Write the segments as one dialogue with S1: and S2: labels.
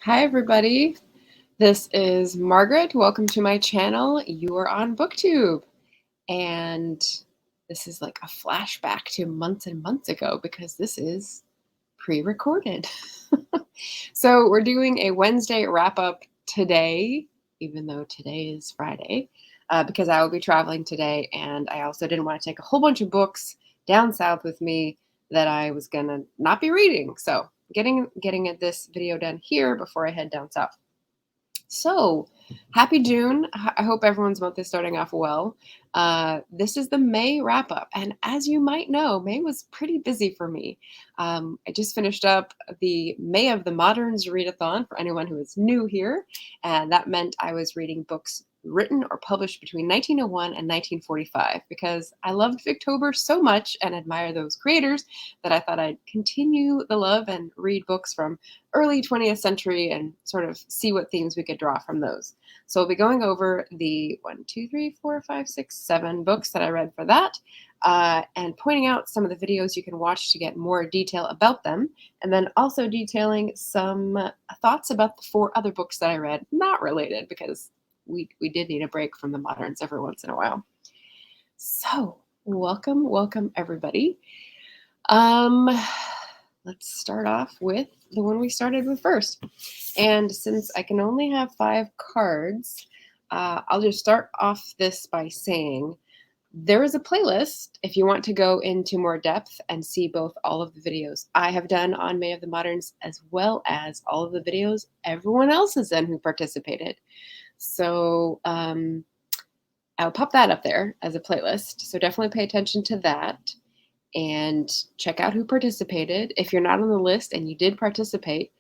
S1: Hi, everybody. This is Margaret. Welcome to my channel. You are on BookTube. And this is like a flashback to months and months ago because this is pre-recorded. So we're doing a Wednesday wrap-up today, even though today is Friday, because I will be traveling today. And I also didn't want to take a whole bunch of books down south with me that I was going to not be reading. So getting this video done here before I head down south. So, happy June. I hope everyone's month is starting off well. This is the May wrap up. And as you might know, May was pretty busy for me. I just finished up the May of the Moderns Readathon for anyone who is new here. And that meant I was reading books written or published between 1901 and 1945 because I loved Victober so much and admire those creators that I thought I'd continue the love and read books from early 20th century and sort of see what themes we could draw from those. So we'll be going over the 7 books that I read for that and pointing out some of the videos you can watch to get more detail about them, and then also detailing some thoughts about the 4 other books that I read, not related, because we did need a break from the moderns every once in a while. So welcome everybody. Let's start off with the one we started with first. And since I can only have 5 cards, I'll just start off this by saying there is a playlist if you want to go into more depth and see both all of the videos I have done on May of the Moderns as well as all of the videos everyone else has done who participated. So I'll pop that up there as a playlist. So definitely pay attention to that and check out who participated. If you're not on the list and you did participate,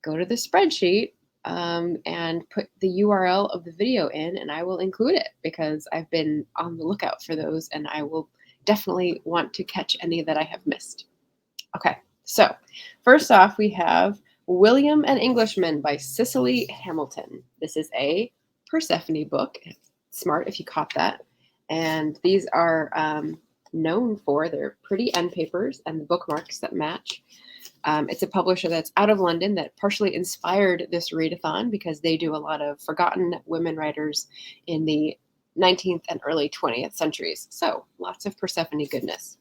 S1: go to the spreadsheet and put the URL of the video in, and I will include it because I've been on the lookout for those, and I will definitely want to catch any that I have missed. Okay, so first off, we have William and Englishman by Cicely Hamilton. This is a Persephone book. It's smart if you caught that. And these are known for their pretty end papers and the bookmarks that match. It's a publisher that's out of London that partially inspired this readathon because they do a lot of forgotten women writers in the 19th and early 20th centuries. So lots of Persephone goodness.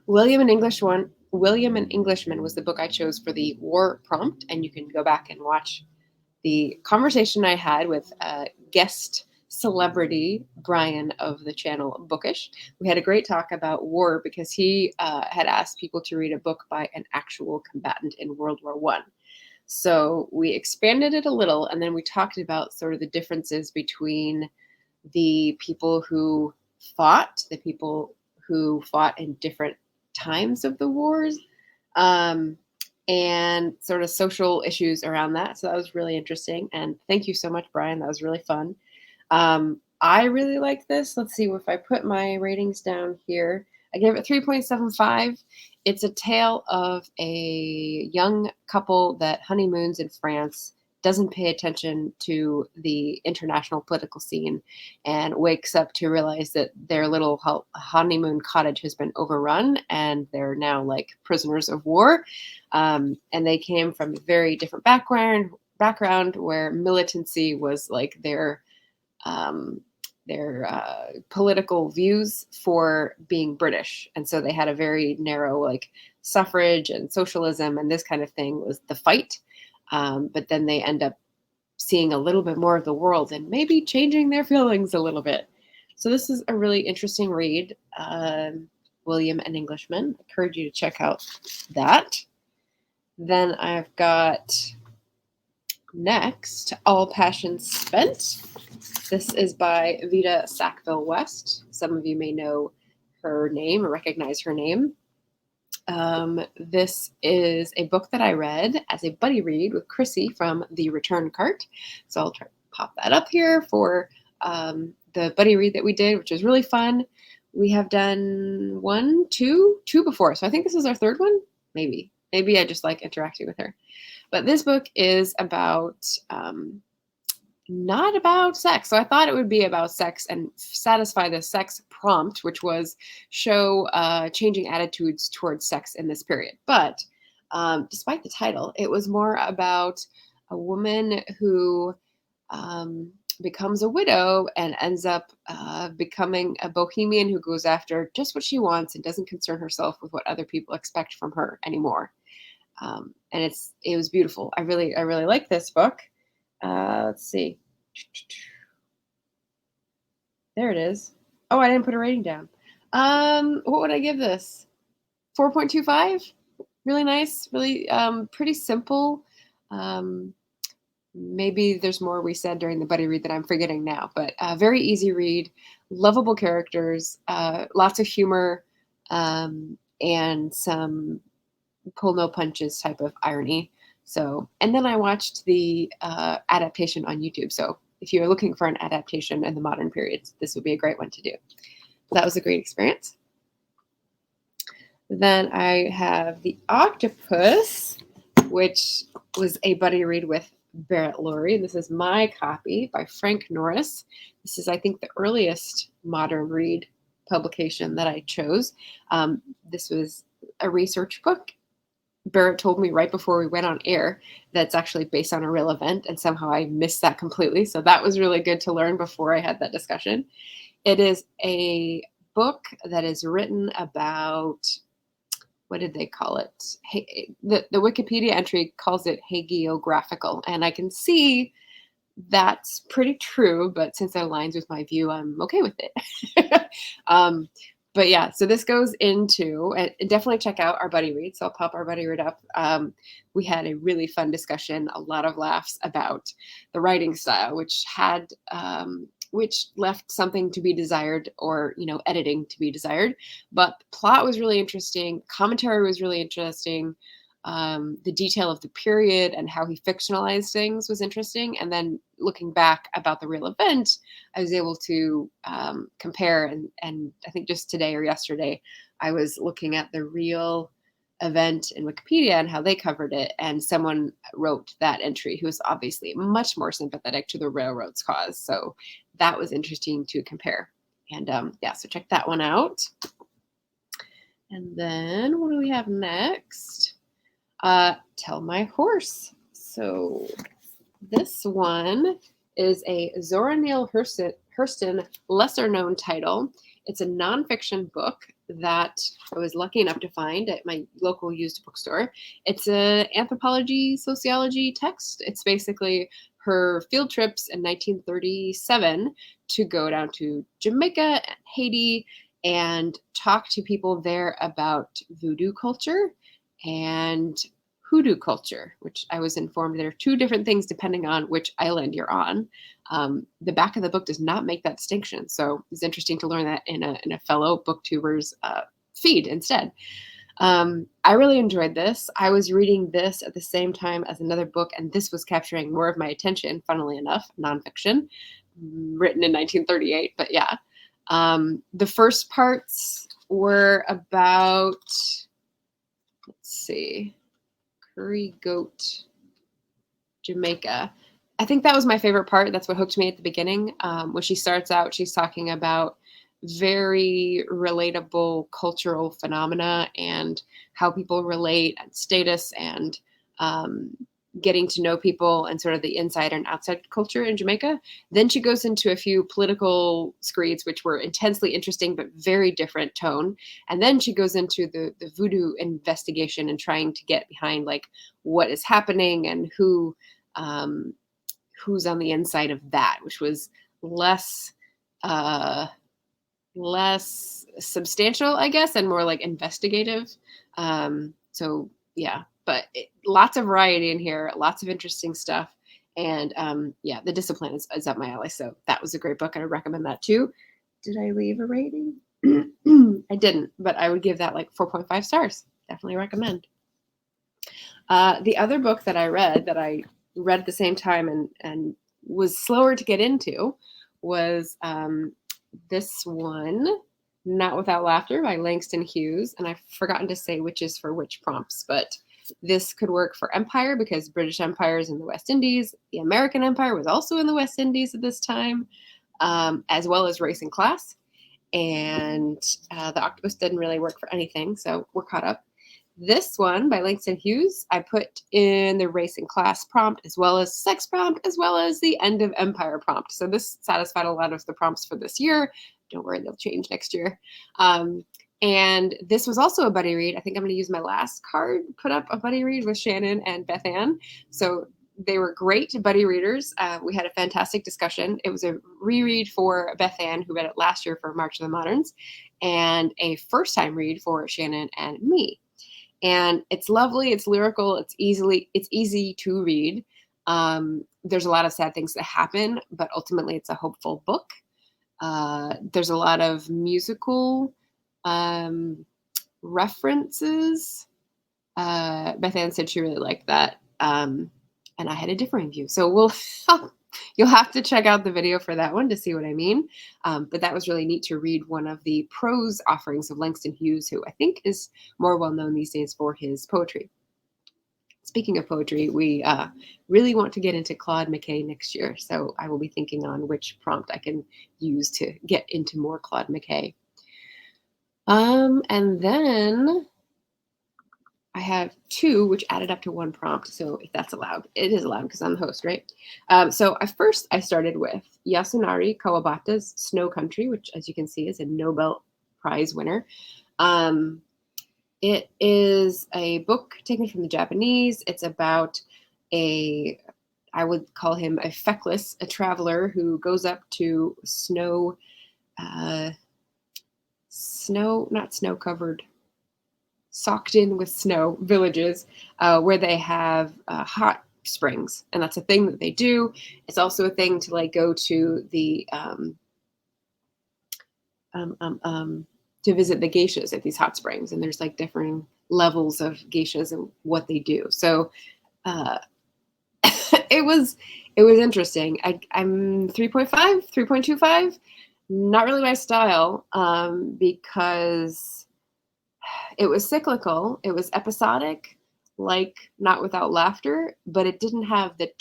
S1: William and Englishman was the book I chose for the war prompt, and you can go back and watch the conversation I had with guest celebrity Brian of the channel Bookish. We had a great talk about war because he had asked people to read a book by an actual combatant in World War I. So we expanded it a little, and then we talked about sort of the differences between the people who fought in different times of the wars, and sort of social issues around that. So that was really interesting. And thank you so much, Brian. That was really fun. I really like this. Let's see if I put my ratings down here. I gave it 3.75. It's a tale of a young couple that honeymoons in France, doesn't pay attention to the international political scene, and wakes up to realize that their little honeymoon cottage has been overrun and they're now like prisoners of war. And they came from a very different background where militancy was like their political views for being British. And so they had a very narrow, like, suffrage and socialism and this kind of thing was the fight. But then they end up seeing a little bit more of the world and maybe changing their feelings a little bit. So this is a really interesting read, William and Englishman. I encourage you to check out that. Then I've got next, All Passion Spent. This is by Vita Sackville-West. Some of you may know her name or recognize her name. This is a book that I read as a buddy read with Chrissy from the Return Cart. So I'll try to pop that up here for the buddy read that we did, which was really fun. We have done two before. So I think this is our 3rd one. Maybe I just like interacting with her. But this book is about not about sex. So I thought it would be about sex and satisfy the sex prompt, which was show changing attitudes towards sex in this period. But despite the title, it was more about a woman who becomes a widow and ends up becoming a bohemian who goes after just what she wants and doesn't concern herself with what other people expect from her anymore. And it was beautiful. I really like this book. Let's see. There it is. Oh, I didn't put a rating down. What would I give this? 4.25. Really nice. Really pretty simple. Maybe there's more we said during the buddy read that I'm forgetting now, but very easy read, lovable characters, lots of humor, and some pull no punches type of irony. So, and then I watched the adaptation on YouTube. So if you're looking for an adaptation in the modern period, this would be a great one to do. That was a great experience. Then I have The Octopus, which was a buddy read with Barrett, Laurie. This is my copy by Frank Norris. This is, I think, the earliest modern read publication that I chose. This was a research book. Barrett told me right before we went on air that's actually based on a real event, and somehow I missed that completely. So that was really good to learn before I had that discussion. It is a book that is written about, what did they call it? The Wikipedia entry calls it hagiographical, and I can see that's pretty true, but since it aligns with my view, I'm okay with it. But yeah, so this goes into, and definitely check out our buddy read. So I'll pop our buddy read up. We had a really fun discussion, a lot of laughs about the writing style, which left something to be desired, or, editing to be desired. But the plot was really interesting. Commentary was really interesting. The detail of the period and how he fictionalized things was interesting. And then looking back about the real event, I was able to compare. And I think just today or yesterday, I was looking at the real event in Wikipedia and how they covered it. And someone wrote that entry who was obviously much more sympathetic to the railroad's cause. So that was interesting to compare. And so check that one out. And then what do we have next? Tell My Horse. So this one is a Zora Neale Hurston lesser known title. It's a nonfiction book that I was lucky enough to find at my local used bookstore. It's an anthropology, sociology text. It's basically her field trips in 1937 to go down to Jamaica and Haiti and talk to people there about voodoo culture and hoodoo culture, which I was informed there are two different things depending on which island you're on. The back of the book does not make that distinction. So it's interesting to learn that in a fellow booktuber's feed instead. I really enjoyed this. I was reading this at the same time as another book, and this was capturing more of my attention, funnily enough, nonfiction, written in 1938. But yeah, the first parts were about, let's see, curry goat, Jamaica. I think that was my favorite part. That's what hooked me at the beginning. When she starts out, she's talking about very relatable cultural phenomena and how people relate and status and getting to know people and sort of the inside and outside culture in Jamaica. Then she goes into a few political screeds, which were intensely interesting, but very different tone. And then she goes into the voodoo investigation and trying to get behind like what is happening and who's on the inside of that, which was less substantial, I guess, and more like investigative. So yeah, but lots of variety in here, lots of interesting stuff. And the discipline is up my alley. So that was a great book. And I recommend that too. Did I leave a rating? I didn't, but I would give that like 4.5 stars. Definitely recommend. The other book that I read at the same time and was slower to get into was this one, Not Without Laughter by Langston Hughes. And I've forgotten to say which is for which prompts, but this could work for Empire because British Empire is in the West Indies. The American Empire was also in the West Indies at this time, as well as Race and Class. And the Octopus didn't really work for anything, so we're caught up. This one by Langston Hughes, I put in the race and class prompt, as well as sex prompt, as well as the end of empire prompt. So this satisfied a lot of the prompts for this year. Don't worry, they'll change next year. And this was also a buddy read. I think I'm going to use my last card, put up a buddy read with Shannon and Beth Ann. So they were great buddy readers. We had a fantastic discussion. It was a reread for Beth Ann, who read it last year for March of the Moderns, and a first-time read for Shannon and me. And it's lovely. It's lyrical. It's easy to read. There's a lot of sad things that happen, but ultimately it's a hopeful book. There's a lot of musical references. Beth Ann said she really liked that. And I had a differing view. So you'll have to check out the video for that one to see what I mean. But that was really neat to read one of the prose offerings of Langston Hughes, who I think is more well known these days for his poetry. Speaking of poetry, we really want to get into Claude McKay next year. So I will be thinking on which prompt I can use to get into more Claude McKay. And then I have two, which added up to one prompt. So if that's allowed, it is allowed because I'm the host, right? So I started with Yasunari Kawabata's Snow Country, which, as you can see, is a Nobel Prize winner. It is a book taken from the Japanese. It's about I would call him a feckless, a traveler who goes up to not snow-covered, socked in with snow villages where they have hot springs. And that's a thing that they do. It's also a thing to like go to the to visit the geishas at these hot springs. And there's like different levels of geishas and what they do. So it was interesting. I'm 3.5, 3.25. Not really my style because it was cyclical. It was episodic, like Not Without Laughter, but it didn't have the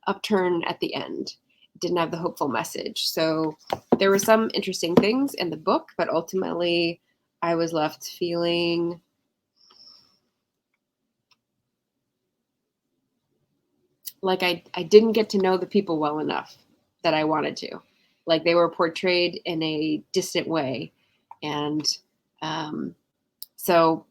S1: upturn at the end. It didn't have the hopeful message. So there were some interesting things in the book, but ultimately I was left feeling like I didn't get to know the people well enough that I wanted to. Like they were portrayed in a distant way. And so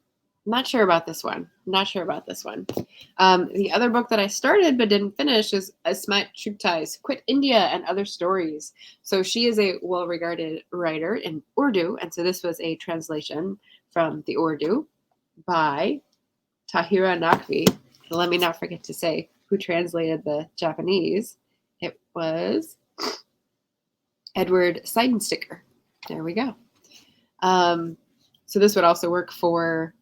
S1: not sure about this one. The other book that I started but didn't finish is Ismat Chughtai Quit India and Other Stories. So she is a well-regarded writer in Urdu. And so this was a translation from the Urdu by Tahira Naqvi. Let me not forget to say who translated the Japanese. It was Edward Seidensticker. There we go. So this would also work for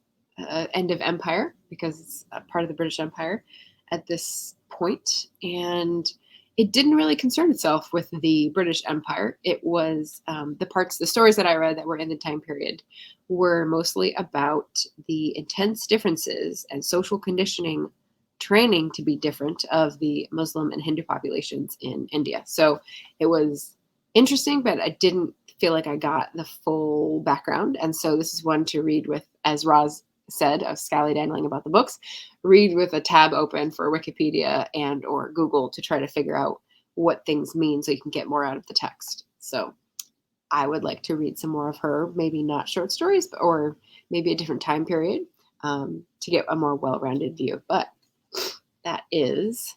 S1: End of Empire because it's a part of the British Empire at this point. And it didn't really concern itself with the British Empire. It was the stories that I read that were in the time period were mostly about the intense differences and social conditioning training to be different of the Muslim and Hindu populations in India. So it was interesting, but I didn't feel like I got the full background. And so this is one to read with, as Roz said, of scallydangling about the books, read with a tab open for Wikipedia and or Google to try to figure out what things mean so you can get more out of the text. So I would like to read some more of her, maybe not short stories, or maybe a different time period to get a more well-rounded view. But that is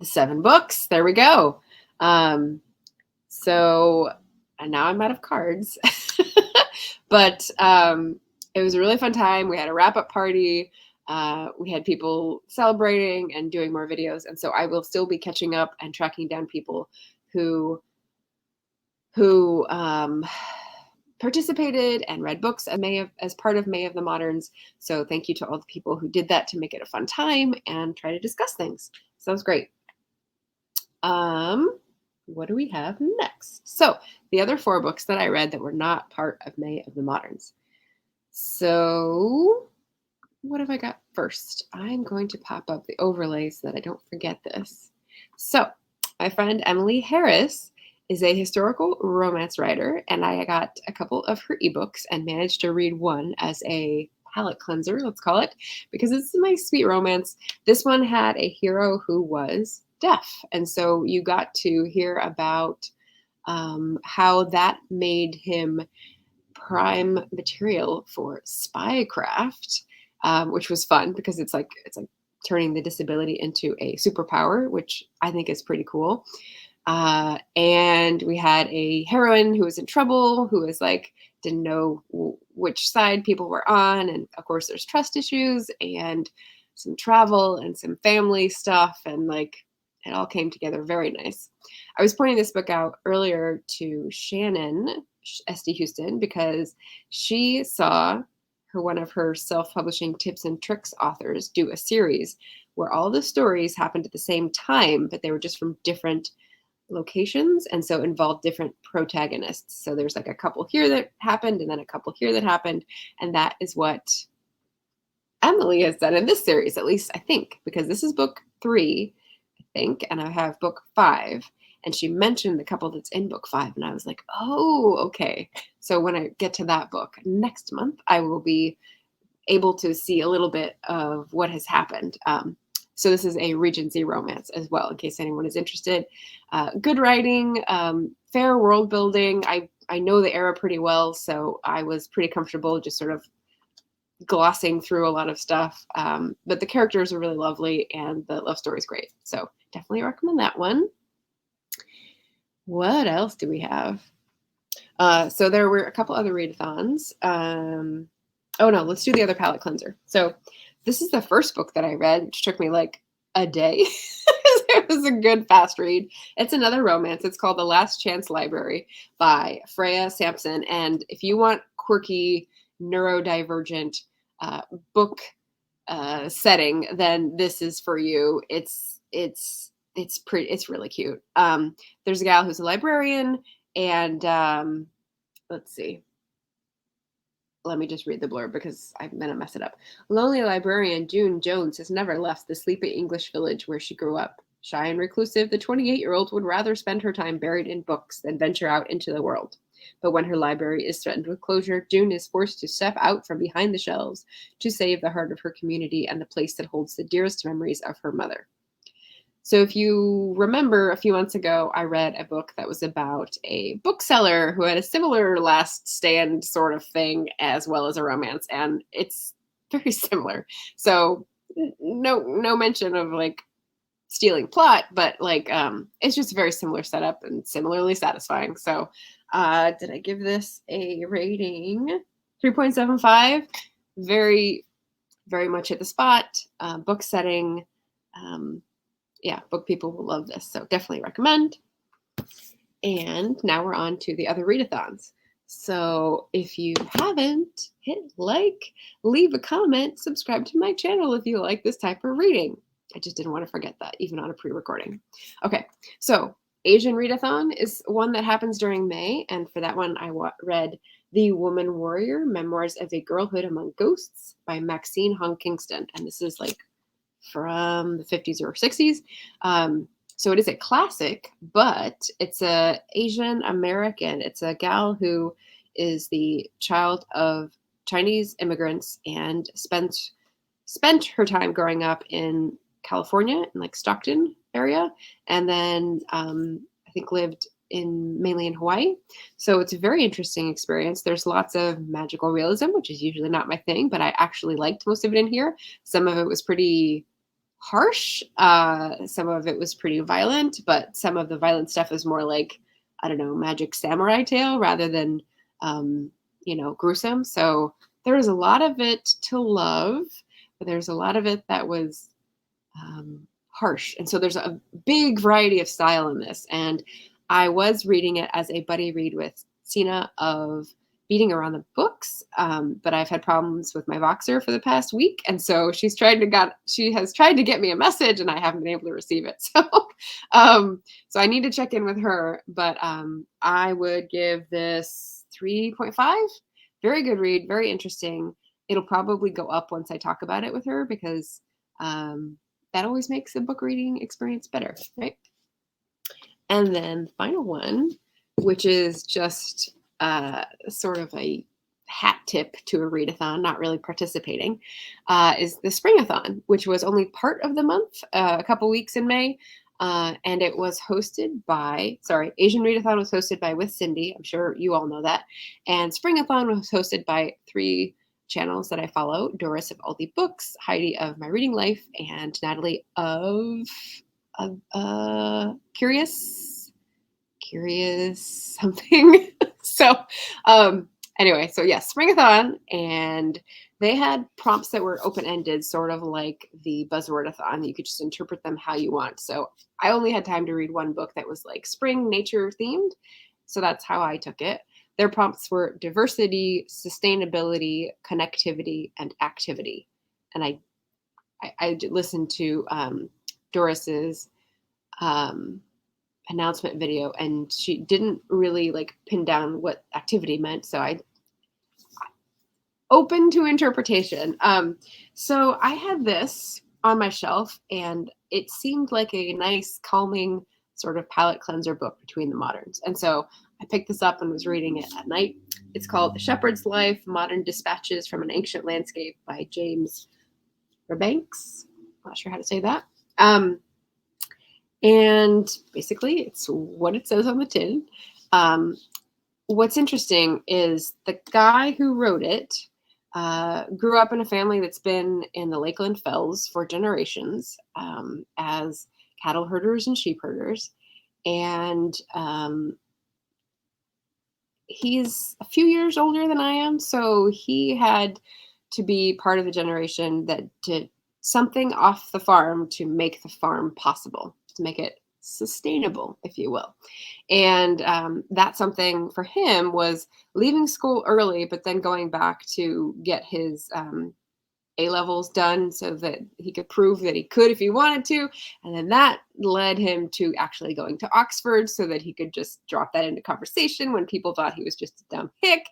S1: the 7 books. There we go. So and now I'm out of cards, but it was a really fun time. We had a wrap-up party. We had people celebrating and doing more videos. And so I will still be catching up and tracking down people who participated and read books as part of May of the Moderns. So thank you to all the people who did that to make it a fun time and try to discuss things. So that was great. What do we have next? So the other 4 books that I read that were not part of May of the Moderns. So what have I got first? I'm going to pop up the overlay so that I don't forget this. So my friend Emilee Harris is a historical romance writer, and I got a couple of her ebooks and managed to read one as a palate cleanser, let's call it, because it's a nice, sweet romance. This one had a hero who was deaf. And so you got to hear about how that made him prime material for spycraft, which was fun because it's like turning the disability into a superpower, which I think is pretty cool. And we had a heroine who was in trouble, who was like, didn't know which side people were on. And of course there's trust issues and some travel and some family stuff. And like, it all came together very nice. I was pointing this book out earlier to Shannon, SD Houston, because she saw one of her self-publishing tips and tricks authors do a series where all the stories happened at the same time, but they were just from different locations, and so involved different protagonists. So there's like a couple here that happened and then a couple here that happened, and that is what Emilee has done in this series, at least I think, because this is book 3, I think, and I have book 5, and she mentioned the couple that's in book 5, and I was like, oh, okay. So when I get to that book next month, I will be able to see a little bit of what has happened. So this is a Regency romance as well, in case anyone is interested. Good writing, fair world building. I know the era pretty well, so I was pretty comfortable just sort of glossing through a lot of stuff. But the characters are really lovely, and the love story is great. So definitely recommend that one. What else do we have? So there were a couple other readathons. Oh no, let's do the other palette cleanser. So this is the first book that I read, which took me like a day. It was a good fast read. It's another romance. It's called The Last Chance Library by Freya, Sampson. And if you want quirky, neurodivergent book setting, then this is for you. It's really cute. There's a gal who's a librarian, and let's see. Let me just read the blurb because I'm going to mess it up. Lonely librarian June Jones has never left the sleepy English village where she grew up. Shy and reclusive, the 28-year-old would rather spend her time buried in books than venture out into the world. But when her library is threatened with closure, June is forced to step out from behind the shelves to save the heart of her community and the place that holds the dearest memories of her mother. So if you remember, a few months ago, I read a book that was about a bookseller who had a similar last stand sort of thing, as well as a romance, and it's very similar. So no mention of like stealing plot, but like it's just a very similar setup and similarly satisfying. So did I give this a rating? 3.75. Very, very much hit the spot. Book setting. Yeah, book people will love this, so definitely recommend. And now we're on to the other readathons. So if you haven't, hit like, leave a comment, subscribe to my channel if you like this type of reading. I just didn't want to forget that, even on a pre-recording. Okay, so Asian Readathon is one that happens during May, and for that one I read The Woman Warrior, Memoirs of a Girlhood Among Ghosts by Maxine Kingston, and this is like from the 50s or 60s. So it is a classic, but it's a Asian American. It's a gal who is the child of Chinese immigrants and spent her time growing up in California, in like Stockton area, and then I think lived mainly in Hawaii. So it's a very interesting experience. There's lots of magical realism, which is usually not my thing, but I actually liked most of it in here. Some of it was pretty harsh. Some of it was pretty violent, but some of the violent stuff is more like, I don't know, magic samurai tale rather than, gruesome. So there was a lot of it to love, but there's a lot of it that was harsh. And so there's a big variety of style in this. And I was reading it as a buddy read with Sina of Beating Around the Books, but I've had problems with my Voxer for the past week, and so she has tried to get me a message, and I haven't been able to receive it. So, so I need to check in with her. But I would give this 3.5. Very good read, very interesting. It'll probably go up once I talk about it with her because that always makes the book reading experience better, right? And then the final one, which is just sort of a hat tip to a readathon, not really participating, is the Springathon, which was only part of the month, a couple weeks in May. And it was hosted by, Asian Readathon was hosted by With Cindy. I'm sure you all know that. And Springathon was hosted by 3 channels that I follow: Doris of All the Books, Heidi of My Reading Life, and Natalie of Curious something. So anyway, so yes, Springathon, and they had prompts that were open-ended, sort of like the Buzzwordathon. You could just interpret them how you want. So I only had time to read one book that was like spring nature themed, so that's how I took it. Their prompts were diversity, sustainability, connectivity, and activity. And I listened to Doris's announcement video, and she didn't really like pin down what activity meant, so I open to interpretation. So I had this on my shelf, and it seemed like a nice, calming sort of palate cleanser book between the moderns. And so I picked this up and was reading it at night. It's called The Shepherd's Life: Modern Dispatches from an Ancient Landscape by James Rebanks. Not sure how to say that. And basically, it's what it says on the tin. What's interesting is the guy who wrote it grew up in a family that's been in the Lakeland Fells for generations as cattle herders and sheep herders. And he's a few years older than I am, so he had to be part of the generation that did something off the farm to make the farm possible, to make it sustainable, if you will. And that something for him was leaving school early, but then going back to get his A-levels done so that he could prove that he could if he wanted to. And then that led him to actually going to Oxford so that he could just drop that into conversation when people thought he was just a dumb hick.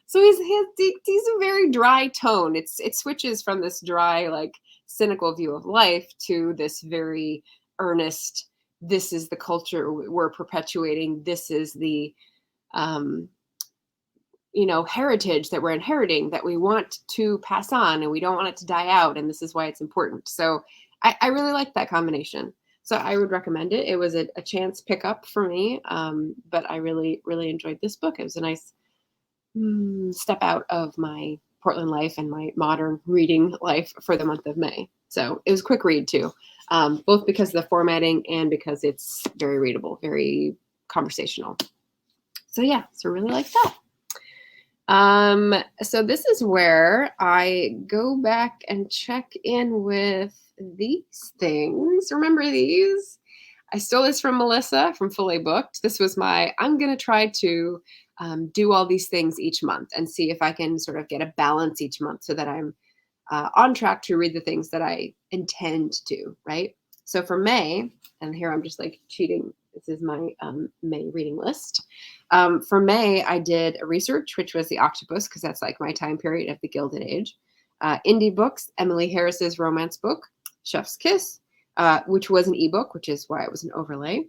S1: So he's a very dry tone. It switches from this dry, like, cynical view of life to this very earnest, this is the culture we're perpetuating, this is the heritage that we're inheriting that we want to pass on, and we don't want it to die out, and this is why it's important. So I really like that combination. So I would recommend it. It was a chance pickup for me, but I really, really enjoyed this book. It was a nice step out of my Portland life and my modern reading life for the month of May. So it was a quick read too, both because of the formatting and because it's very readable, very conversational. So yeah, so really like that. So this is where I go back and check in with these things. Remember these? I stole this from Melissa from Fully Booked. This was I'm going to try to do all these things each month and see if I can sort of get a balance each month so that I'm on track to read the things that I intend to, right? So for May, and here I'm just like cheating. This is my May reading list. For May, I did a research, which was the Octopus, because that's like my time period of the Gilded Age. Indie books, Emilee Harris's romance book, Chef's Kiss, which was an ebook, which is why it was an overlay.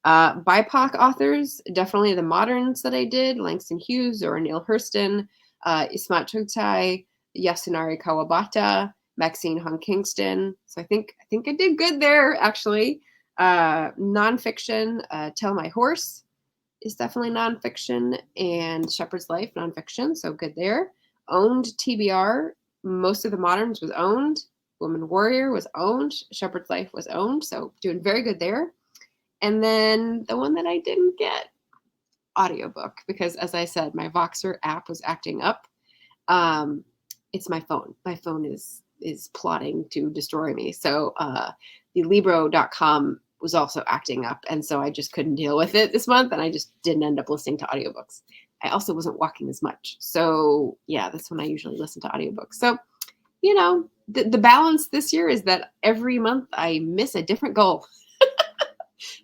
S1: BIPOC authors, definitely the moderns that I did, Langston Hughes or Neale Hurston, Ismat Chughtai, Yasumari Kawabata, Maxine Kingston. So I think I did good there, actually. Nonfiction, Tell My Horse is definitely nonfiction, and Shepherd's Life, nonfiction, so good there. Owned TBR, most of the moderns was owned. Woman Warrior was owned. Shepherd's Life was owned, so doing very good there. And then the one that I didn't get, audiobook, because as I said, my Voxer app was acting up. It's my phone. My phone is plotting to destroy me. So the Libro.com was also acting up, and so I just couldn't deal with it this month, and I just didn't end up listening to audiobooks. I also wasn't walking as much. So yeah, that's when I usually listen to audiobooks. So, the balance this year is that every month I miss a different goal.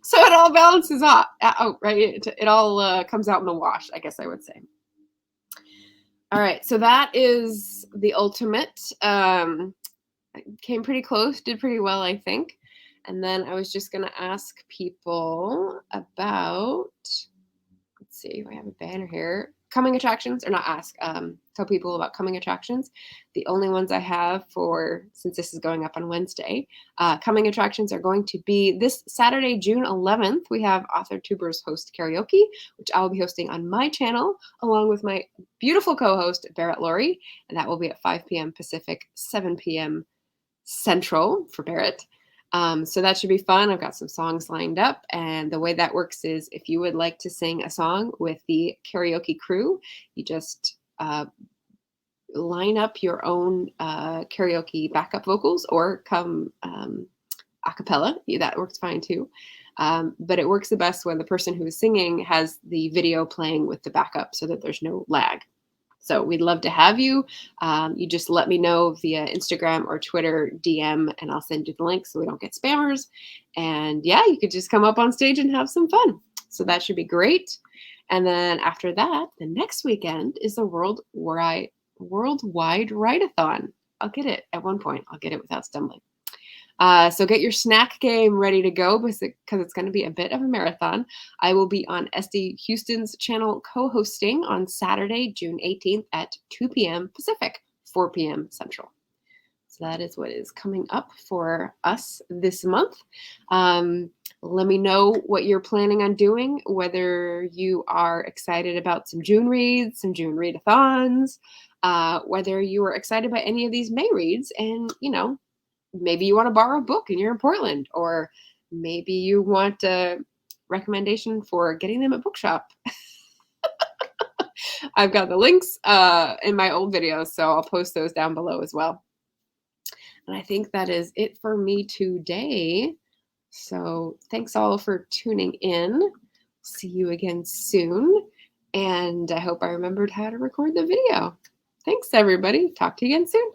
S1: So it all balances out, right? It all comes out in the wash, I guess I would say. All right, so that is the ultimate. Came pretty close, did pretty well, I think. And then I was just going to ask people about, let's see, I have a banner here. coming attractions, or not ask, tell people about coming attractions. The only ones I have for, since this is going up on Wednesday, coming attractions are going to be this Saturday, June 11th. We have Authortubers host karaoke, which I will be hosting on my channel, along with my beautiful co-host, Barrett Laurie, and that will be at 5 p.m. Pacific, 7 p.m. Central for Barrett. So that should be fun. I've got some songs lined up, and the way that works is if you would like to sing a song with the karaoke crew, you just line up your own karaoke backup vocals, or come a cappella. That works fine too. But it works the best when the person who is singing has the video playing with the backup so that there's no lag. So we'd love to have you. You just let me know via Instagram or Twitter DM, and I'll send you the link so we don't get spammers. And yeah, you could just come up on stage and have some fun. So that should be great. And then after that, the next weekend is the worldwide Readathon. I'll get it at one point. I'll get it without stumbling. So get your snack game ready to go, because it's going to be a bit of a marathon. I will be on SD Houston's channel co-hosting on Saturday, June 18th at 2 p.m. Pacific, 4 p.m. Central. So that is what is coming up for us this month. Let me know what you're planning on doing, whether you are excited about some June reads, some June readathons, whether you are excited by any of these May reads, and, maybe you want to borrow a book and you're in Portland, or maybe you want a recommendation for getting them at bookshop. I've got the links in my old videos, so I'll post those down below as well. And I think that is it for me today. So thanks all for tuning in. See you again soon. And I hope I remembered how to record the video. Thanks, everybody. Talk to you again soon.